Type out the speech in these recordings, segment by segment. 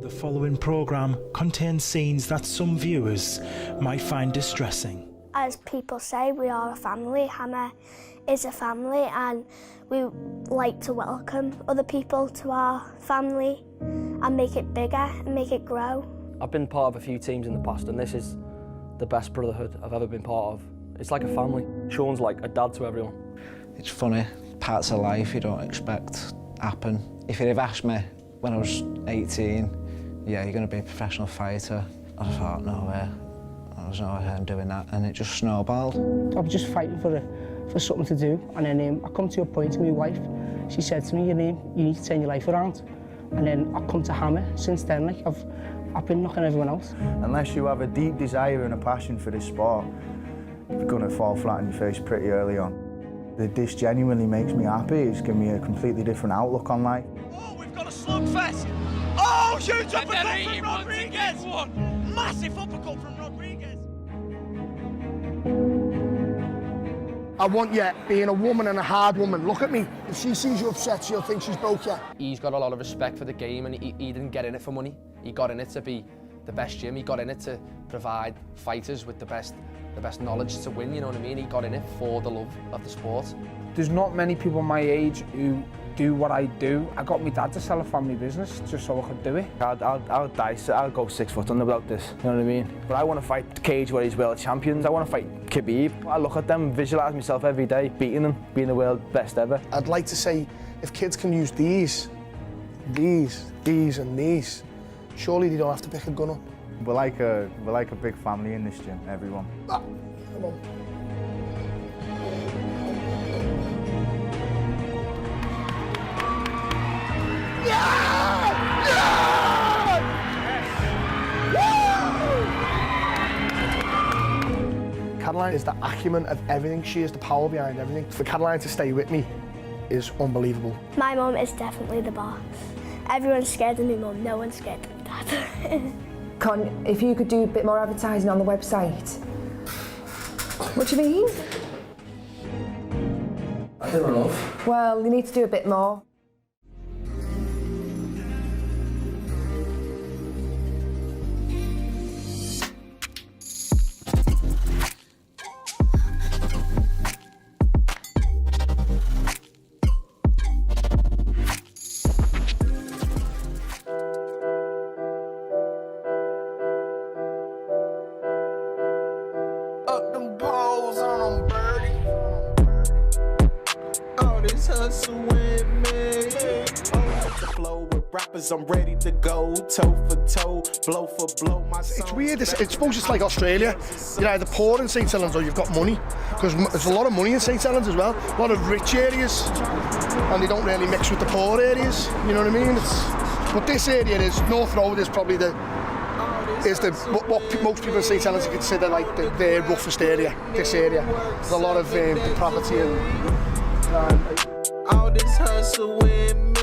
The following programme contains scenes that some viewers might find distressing. As people say, we are a family. HAMMA is a family, and we like to welcome other people to our family and make it bigger and make it grow. I've been part of a few teams in the past, and this is the best brotherhood I've ever been part of. It's like a family. Sean's like a dad to everyone. It's funny, parts of life you don't expect happen. If you'd have asked me when I was 18, yeah, you're going to be a professional fighter, I thought, no way. I was no way doing that, and it just snowballed. I was just fighting for something to do, and then I come to a point with my wife. She said to me, you need to turn your life around. And then I come to HAMMA. Since then, like, I've been knocking everyone else. Unless you have a deep desire and a passion for this sport, you're going to fall flat on your face pretty early on. This genuinely makes me happy. It's given me a completely different outlook on life. Oh, we've got a slugfest! Oh, huge uppercut from Rodriguez! Massive uppercut from Rodriguez! I want you being a woman and a hard woman. Look at me. If she sees you upset, she'll think she's broke you. He's got a lot of respect for the game, and he didn't get in it for money. He got in it to be the best gym. He got in it to provide fighters with the best knowledge to win, you know what I mean? He got in it for the love of the sport. There's not many people my age who do what I do. I got my dad to sell a family business just so I could do it. I'll go 6 foot under without this, you know what I mean? But I want to fight Cage where he's world champions. I want to fight Khabib. I look at them, visualise myself every day, beating them, being the world best ever. I'd like to say, if kids can use these, and these, surely they don't have to pick a gun up. We're like a big family in this gym, everyone. Ah, come on. Yeah! Yeah! Woo! Caroline is the acumen of everything. She is the power behind everything. For Caroline to stay with me is unbelievable. My mum is definitely the boss. Everyone's scared of me mum, no one's scared of my dad. Con, if you could do a bit more advertising on the website. What do you mean? I don't know. Well, you need to do a bit more. I'm ready to go, toe for toe, blow for blow. It's weird, it's suppose it's like Australia. You're either poor in St Helens or you've got money. Because there's a lot of money in St Helens as well. A lot of rich areas. And they don't really mix with the poor areas. You know what I mean? But this area is, North Road is probably what most people in St Helens consider like the roughest area, this area. There's a lot of depravity and all this hustle with me.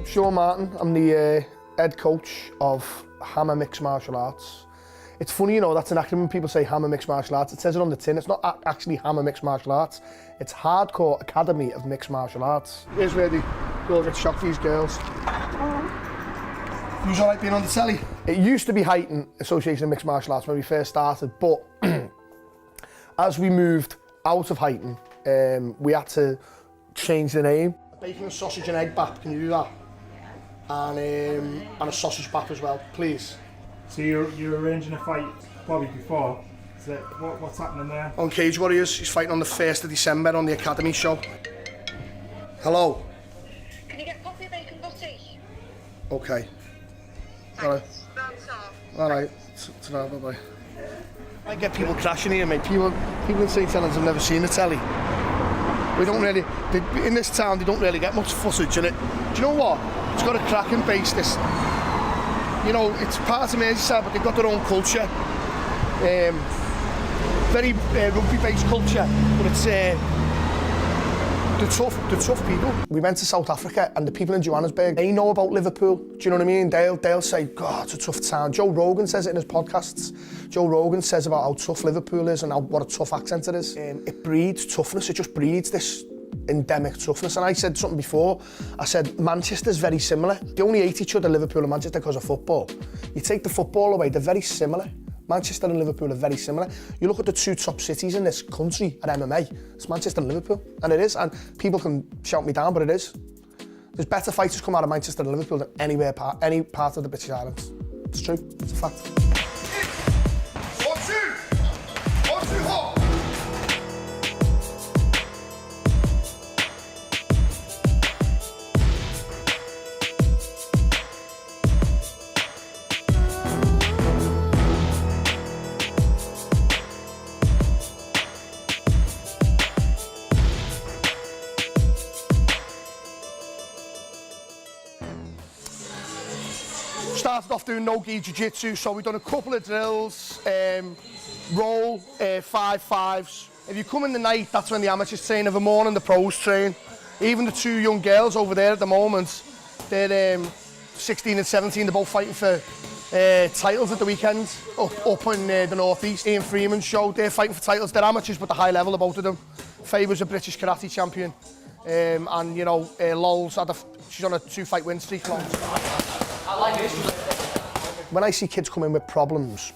Sean Martin, I'm the head coach of HAMMA Mixed Martial Arts. It's funny, you know, that's an acronym. People say HAMMA Mixed Martial Arts. It says it on the tin. It's not actually HAMMA Mixed Martial Arts. It's Hardcore Academy of Mixed Martial Arts. Here's where they all get shocked, these girls. Who's all right being on the telly? It used to be Heighton Association of Mixed Martial Arts when we first started, but as we moved out of Heighton, we had to change the name. Bacon and sausage and egg bap, can you do that? And a sausage bap as well, please. So you're arranging a fight probably before. So what's happening there? On Cage Warriors, he's fighting on the 1st of December on the Academy show. Hello? Can you get a coffee of bacon butty? Okay. Alright. Alright, bye-bye. I get people crashing here, mate. People in St Helens have never seen a telly. We don't really, in this town, they don't really get much footage in it. Do you know what? It's got a cracking base, this. You know, it's part of Merseyside, but they've got their own culture. Very rugby-based culture, but it's the tough people. We went to South Africa, and the people in Johannesburg, they know about Liverpool. Do you know what I mean? They'll say, God, it's a tough town. Joe Rogan says it in his podcasts. Joe Rogan says about how tough Liverpool is and what a tough accent it is. It breeds toughness. It just breeds this endemic toughness. And I said something before, I said Manchester's very similar. They only hate each other, Liverpool and Manchester, because of football. You take the football away, they're very similar. Manchester and Liverpool are very similar. You look at the two top cities in this country at MMA, it's Manchester and Liverpool, and it is, and people can shout me down, but it is. There's better fighters come out of Manchester and Liverpool than any part of the British Islands. It's true, it's a fact. Started off doing no-gi jiu-jitsu, so we've done a couple of drills, roll, 5-5s. If you come in the night, that's when the amateurs train. In the morning, the pros train. Even the two young girls over there at the moment, they're 16 and 17, they're both fighting for titles at the weekend up in the northeast. Ian Freeman's show, they're fighting for titles. They're amateurs, but they're high level, both of them. Faye was a British karate champion, and you know, Lol's she's on a 2-fight win streak. When I see kids come in with problems,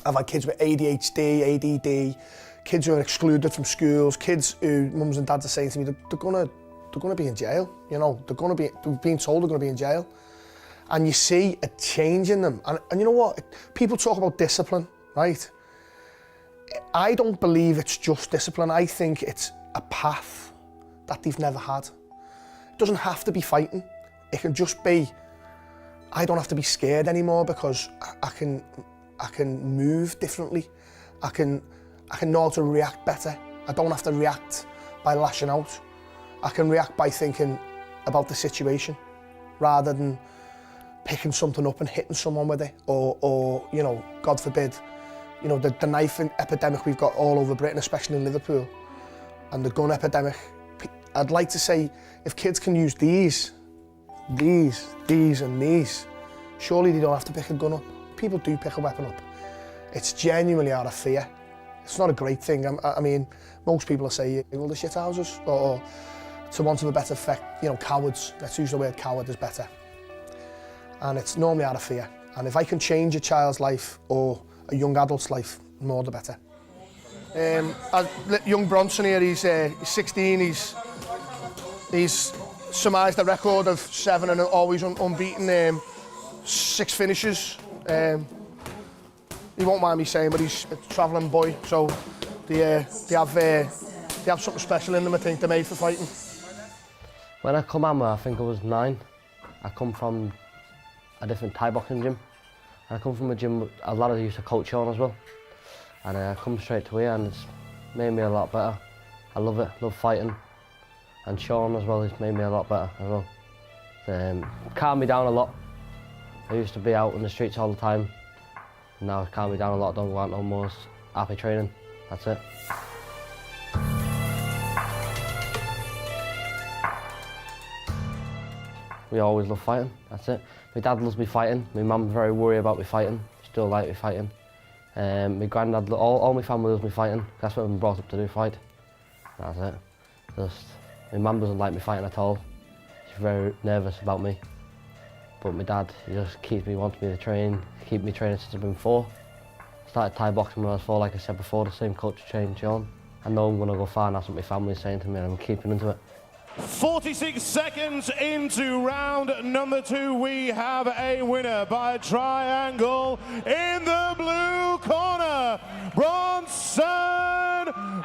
I've had kids with ADHD, ADD, kids who are excluded from schools, kids who mums and dads are saying to me they're gonna be in jail. You know, they're being told they're gonna be in jail, and you see a change in them. And you know what? People talk about discipline, right? I don't believe it's just discipline. I think it's a path that they've never had. It doesn't have to be fighting. It can just be, I don't have to be scared anymore because I can move differently. I can know how to react better. I don't have to react by lashing out. I can react by thinking about the situation rather than picking something up and hitting someone with it, or you know, God forbid, you know, the knife epidemic we've got all over Britain, especially in Liverpool, and the gun epidemic. I'd like to say, if kids can use these and these, surely they don't have to pick a gun up. People do pick a weapon up. It's genuinely out of fear. It's not a great thing. I mean, most people will say, well, the shithouses, or to want of a better effect, you know, cowards. Let's use the word coward is better. And it's normally out of fear. And if I can change a child's life or a young adult's life, more the better. Young Bronson here, he's 16, he's surmised a record of 7 and always unbeaten, 6 finishes. He won't mind me saying, but he's a travelling boy, so they have something special in them. I think they're made for fighting. When I come HAMMA, I think I was 9. I come from a different Thai boxing gym. And I come from a gym a lot of used to coach on as well. And I come straight to here and it's made me a lot better. I love it, love fighting. And Sean as well, he's made me a lot better as well. Calmed me down a lot. I used to be out in the streets all the time. Now it's calmed me down a lot, don't go out no more. It's happy training, that's it. We always love fighting, that's it. My dad loves me fighting, my mum's very worried about me fighting, still like me fighting. My granddad, all my family loves me fighting, that's what I've been brought up to do, fight. That's it. My mum doesn't like me fighting at all. She's very nervous about me. But my dad, he just keeps me, wants me to train, keep me training since I've been 4. Started Thai boxing when I was 4, like I said before, the same coach trained Sean. I know I'm going to go far and that's what my family's saying to me and I'm keeping into it. 46 seconds into round number 2, we have a winner by triangle in the blue corner, Bronson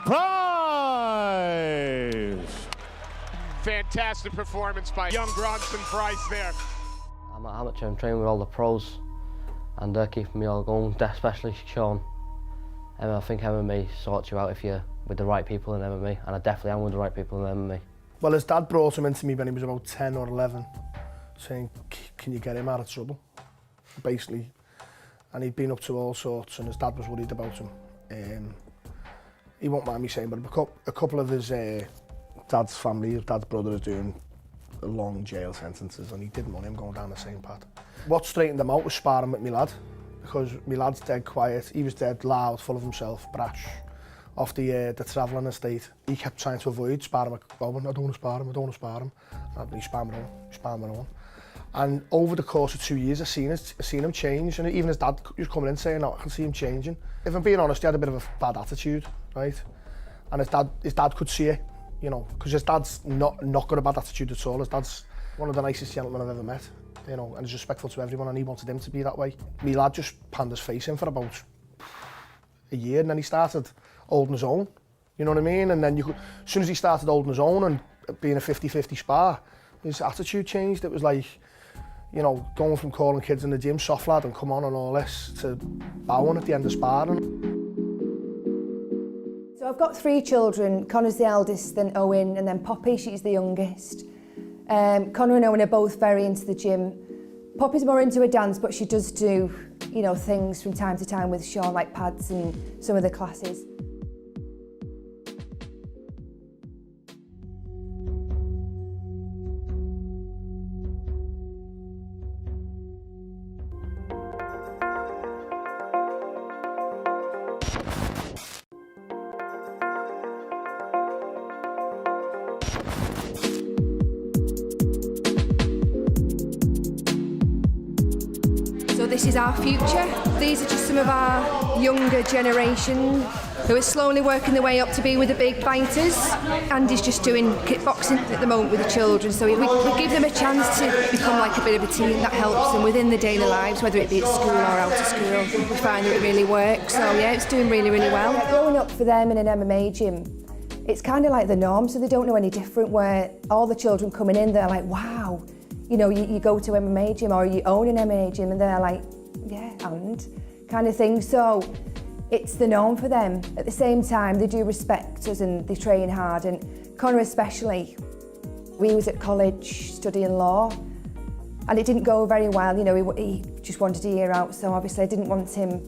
Price. Fantastic performance by young Bronson Price there. I'm at amateur, I'm training with all the pros and they're keeping me all going, especially Sean. I think MMA sorts you out if you're with the right people in MMA, and I definitely am with the right people in MMA. Well, his dad brought him into me when he was about 10 or 11, saying, can you get him out of trouble, basically. And he'd been up to all sorts, and his dad was worried about him. He won't mind me saying, but a couple of his dad's family, his dad's brother is doing long jail sentences, and he didn't want him going down the same path. What straightened him out was sparring with my lad, because my lad's dead quiet, he was dead loud, full of himself, brash, off the travelling estate. He kept trying to avoid sparring with Owen. I don't want to spar him, I don't want to spar him. He sparred me on. And over the course of 2 years, I've seen him change, and even his dad was coming in saying, "No, I can see him changing." If I'm being honest, he had a bit of a bad attitude, right? And his dad could see it, you know, because his dad's not got a bad attitude at all. His dad's one of the nicest gentlemen I've ever met, you know, and he's respectful to everyone, and he wanted him to be that way. Me lad just panned his face in for about a year, and then he started holding his own, you know what I mean? And then as soon as he started holding his own and being a 50-50 spar, his attitude changed. It was like, you know, going from calling kids in the gym soft lad and come on and all this to bowing at the end of sparring. So I've got 3 children. Connor's the eldest, then Owen, and then Poppy, she's the youngest. Connor and Owen are both very into the gym. Poppy's more into her dance, but she does do, you know, things from time to time with Sean, like pads and some of the classes. So this is our future. These are just some of our younger generation who are slowly working their way up to be with the big fighters. Andy's just doing kickboxing at the moment with the children, so we give them a chance to become like a bit of a team. That helps them within their daily lives, whether it be at school or out of school. We find that it really works, so yeah, it's doing really, really well. Growing up for them in an MMA gym, it's kind of like the norm, so they don't know any different, where all the children coming in, they're like, wow, you know, you go to an MMA gym or you own an MMA gym, and they're like, yeah, and kind of thing. So it's the norm for them. At the same time, they do respect us and they train hard, and Connor especially. We was at college studying law, and it didn't go very well. You know, he just wanted a year out, so obviously I didn't want him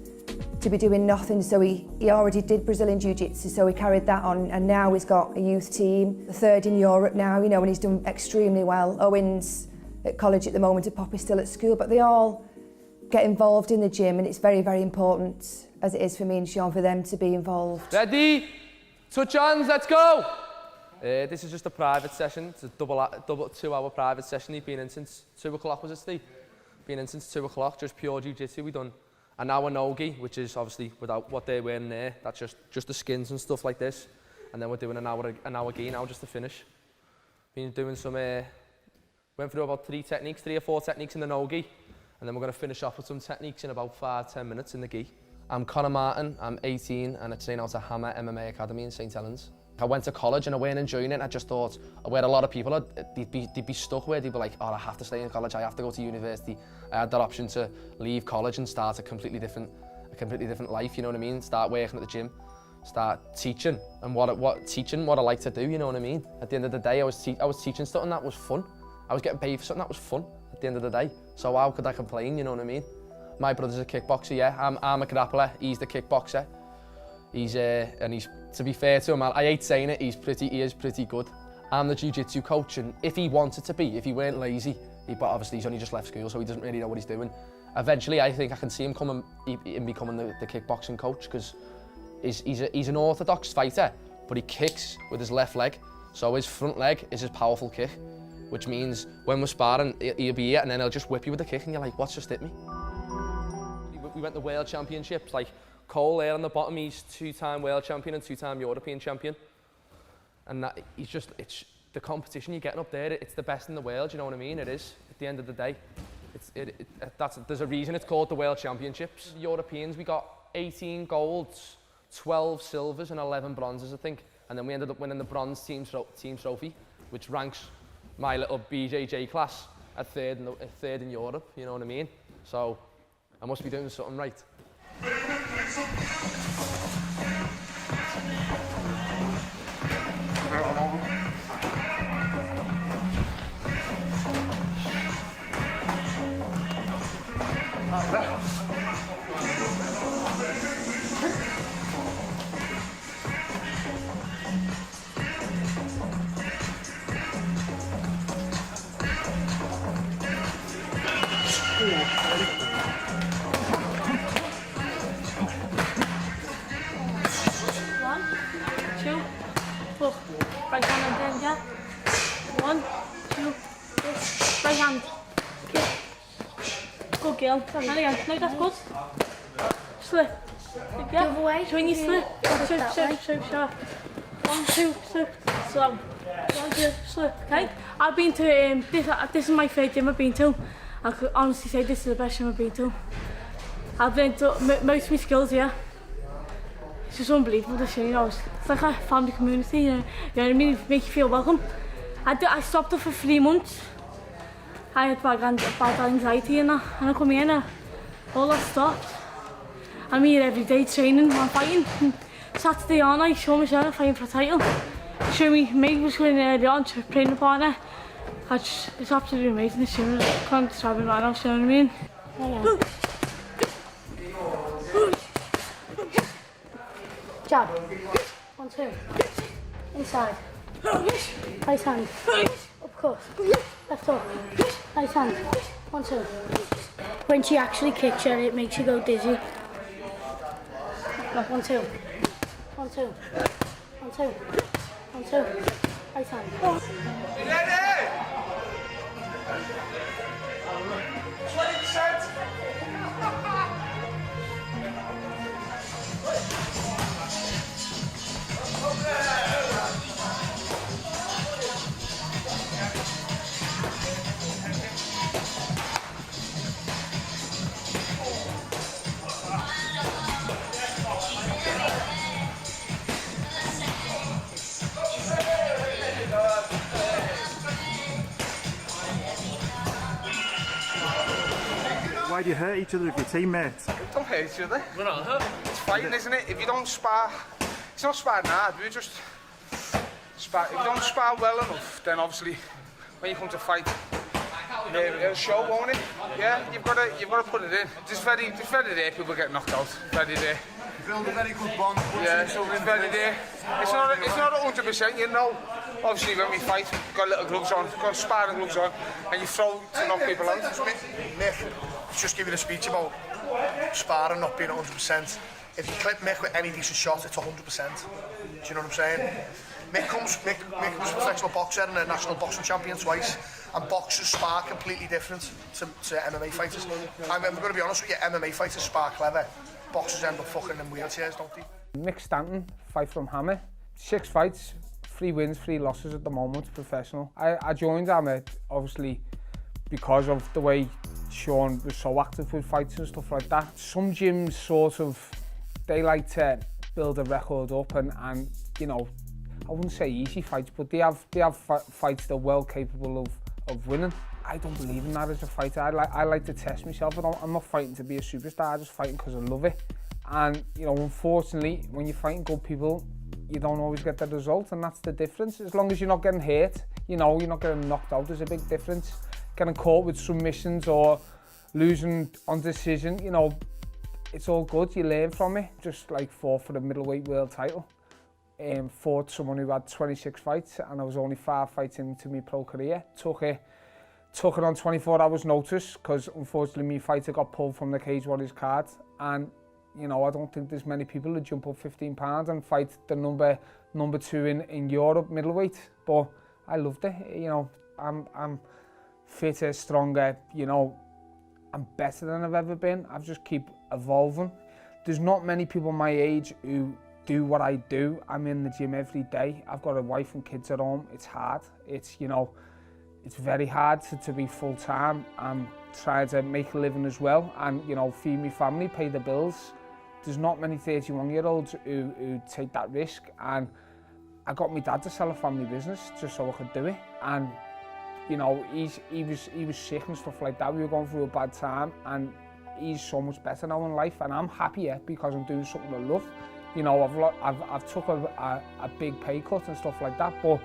to be doing nothing, so he already did Brazilian Jiu-Jitsu, so he carried that on, and now he's got a youth team, the 3rd in Europe now, you know, and he's done extremely well. Owen's at college at the moment, and Poppy's still at school, but they all get involved in the gym, and it's very, very important, as it is for me and Sean, for them to be involved. Ready? Touch hands, let's go! This is just a private session. It's a double 2-hour private session. He's been in since 2 o'clock, was it, Steve? Been in since 2 o'clock, just pure jiu-jitsu. We've done an hour nogi, which is obviously without what they're wearing there. That's just the skins and stuff like this. And then we're doing an hour gi now just to finish. Been doing some, went through about 3 or 4 techniques in the nogi. And then we're going to finish off with some techniques in about 5-10 minutes in the gi. I'm Connor Martin, I'm 18, and I train out at HAMMA MMA Academy in St Helens. I went to college and I weren't enjoying it. I just thought, where a lot of people are, they'd be stuck where they'd be like, oh, I have to stay in college, I have to go to university. I had that option to leave college and start a completely different life, you know what I mean? Start working at the gym, start teaching, and what I like to do, you know what I mean? At the end of the day, I was teaching something that was fun. I was getting paid for something that was fun at the end of the day. So how could I complain, you know what I mean? My brother's a kickboxer, yeah. I'm a grappler, he's the kickboxer. And he's, to be fair to him, I hate saying it, he is pretty good. I'm the jiu-jitsu coach, and if he wanted to be, if he weren't lazy, but obviously he's only just left school, so he doesn't really know what he's doing. Eventually, I think I can see him becoming the kickboxing coach, because he's an orthodox fighter, but he kicks with his left leg. So his front leg is his powerful kick, which means when we're sparring, he'll be here and then he'll just whip you with the kick and you're like, what's just hit me? We went to World Championships, like Cole there on the bottom, he's 2-time world champion and 2-time European champion. And that, it's the competition you're getting up there, it's the best in the world, you know what I mean? It is, at the end of the day. There's a reason it's called the World Championships. Europeans, we got 18 golds, 12 silvers and 11 bronzes, I think. And then we ended up winning the bronze team trophy, which ranks my little BJJ class at third in Europe, you know what I mean? So I must be doing something right. right hand on them, yeah? 1, 2, this, right hand. Kick. Good girl. And again. No, that's good. Slip. Yeah. The other way. So when you slip, slip, sharp. 1, 2, slip, slow. 1, 2, slip. Okay. I've been to this is my favourite gym I've been to. I could honestly say this is the best gym I've been to. I've learned most of my skills here. It's just unbelievable this gym, you know. It's like a family community, you know what I mean? It makes you feel welcome. I stopped it for 3 months. I had bad anxiety and that, and I come here and all that stopped. I'm here every day training, I'm fighting. Saturday on, I show myself I'm fighting for a title. Show me, Meg was going early on to training partner. It's absolutely amazing this gym, I can't describe it right now, you know what I mean? Jab. 1, 2. Inside. Right hand. Uppercut. Left hook. Right hand. 1, 2. When she actually kicks her, it makes you go dizzy. 1, 2. 1, 2. 1, 2. 1, 2. Right hand. Ready? 20%. Why do you hurt each other with your teammates? Don't hurt each other. We're not hurt. It's fighting, isn't it? If you don't spar, it's not sparring hard, we just spar. If you don't spar well enough, then obviously when you come to fight, it'll show, won't it? Yeah, you've got to put it in. Just very there, people get knocked out. Very there. Build a very good bond. Yeah, it's very there. It's not 100%, you know. Obviously, when we fight, we've got little gloves on, got sparring gloves on, and you throw to knock people out. Mick, just give you a speech about sparring not being 100%. If you clip Mick with any decent shot, it's 100%. Do you know what I'm saying? Mick was a professional boxer and a national boxing champion twice, and boxers spar completely different to MMA fighters. I'm going to be honest with you, MMA fighters spar clever. Boxers end up fucking in wheelchairs, don't they? Mick Stanton, fight from HAMMA. 6 fights, 3 wins, 3 losses at the moment, professional. I joined HAMMA, obviously, because of the way Sean was so active with fights and stuff like that. Some gyms sort of, they like to build a record up and you know, I wouldn't say easy fights, but they have fights they're well capable of winning. I don't believe in that as a fighter. I like to test myself. I'm not fighting to be a superstar, I'm just fighting because I love it. And you know, unfortunately, when you're fighting good people, you don't always get the result, and that's the difference. As long as you're not getting hurt, you know, you're not getting knocked out, there's a big difference. Getting caught with submissions or losing on decision, you know, it's all good, you learn from it. Just like fought for the middleweight world title. Fought someone who had 26 fights, and I was only 5 fights into my pro career. Took it on 24 hours notice, because unfortunately my fighter got pulled from the Cage Warriors card. And you know, I don't think there's many people who jump up 15 pounds and fight the number 2 in Europe middleweight. But I loved it, you know, I'm fitter, stronger, you know, I'm better than I've ever been. I've just keep evolving. There's not many people my age who do what I do. I'm in the gym every day. I've got a wife and kids at home. It's hard. It's, you know, it's very hard to be full-time. I'm trying to make a living as well and, you know, feed my family, pay the bills. There's not many 31-year-olds who take that risk, and I got my dad to sell a family business just so I could do it. And you know, he was sick and stuff like that. We were going through a bad time, and he's so much better now in life, and I'm happier because I'm doing something I love. You know, I've took a big pay cut and stuff like that, but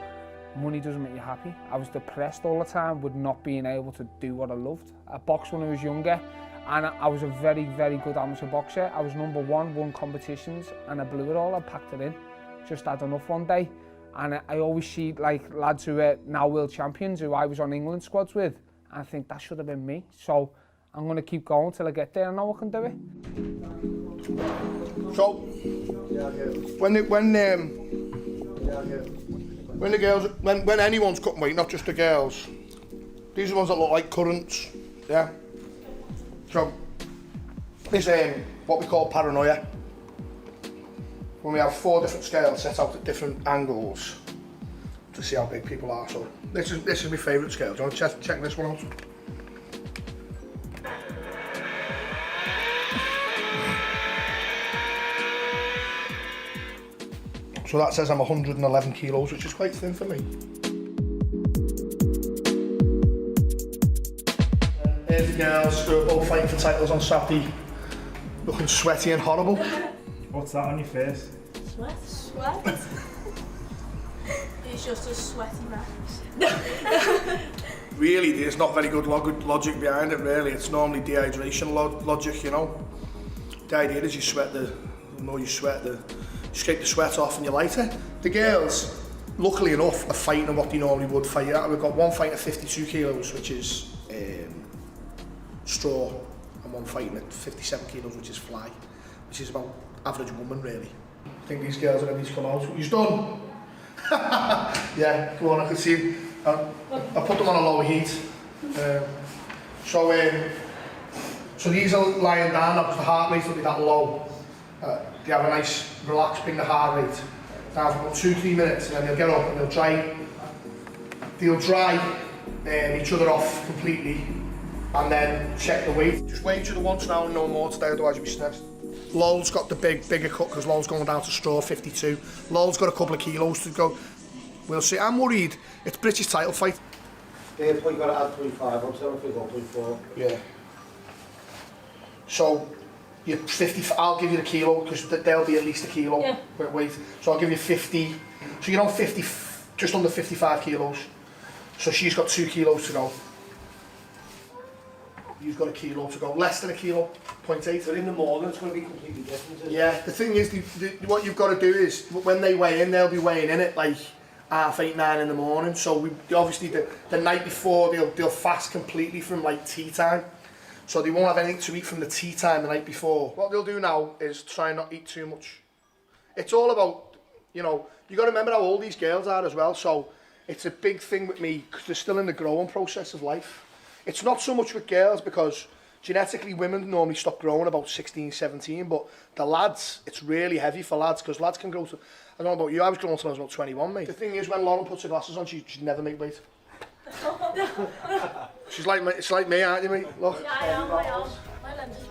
money doesn't make you happy. I was depressed all the time with not being able to do what I loved. I boxed when I was younger, and I was a very, very good amateur boxer. I was number 1, won competitions, and I blew it all. I packed it in. Just had enough one day. And I always see like lads who are now world champions who I was on England squads with, and I think that should have been me. So I'm going to keep going till I get there. I know I can do it. So when When the girls, when anyone's cutting weight, not just the girls, these are the ones that look like currants, yeah? So, this what we call paranoia. When we have 4 different scales set out at different angles to see how big people are. So this is my favourite scale. Do you want to check this one out? So that says I'm 111 kilos, which is quite thin for me. Here's the girls who are both fighting for titles on Saturday, looking sweaty and horrible. What's that on your face? Sweat? Sweat? It's just a sweaty mess. Really, there's not very good logic behind it, really. It's normally dehydration logic, you know. The idea is the more you sweat, you scrape the sweat off and you're lighter. The girls, luckily enough, are fighting what they normally would fight at. We've got one fighting at 52 kilos, which is straw, and one fighting at 57 kilos, which is fly, which is about average woman, really. I think these girls are ready to come out. He's done. Yeah, go on, I can see him. I put them on a lower heat. So these are lying down now because the heart rate will be that low. They have a nice relaxed, bring the heart rate down for about 2-3 minutes, and then they'll get up and they'll dry each other off completely, and then check the weight. Just weigh each other once now and no more today, otherwise you'll be stressed. Lol's got the bigger cut because Lol's going down to straw 52. Lol's got a couple of kilos to go. We'll see. I'm worried. It's British title fight. They've probably got to add 0.5 on, so if we got 0.4. Yeah. So, you're 50. I'll give you the kilo because there'll be at least a kilo weight. So I'll give you 50. So you're on 50, just under 55 kilos. So she's got 2 kilos to go. You've got a kilo to go, less than a kilo, 0.8. But in the morning it's going to be completely different. Yeah, the thing is, what you've got to do is, when they weigh in, they'll be weighing in at like 8:30, 9 in the morning. So obviously the night before, they'll fast completely from like tea time. So they won't have anything to eat from the tea time the night before. What they'll do now is try and not eat too much. It's all about, you know, you got to remember how old these girls are as well. So it's a big thing with me because they're still in the growing process of life. It's not so much with girls because genetically women normally stop growing about 16, 17, but the lads, it's really heavy for lads because lads can grow to, I don't know about you, I was growing until I was about 21, mate. The thing is, when Lauren puts her glasses on, she'd never make weight. It's like me, aren't you, mate? Look. Yeah, I am. My lenses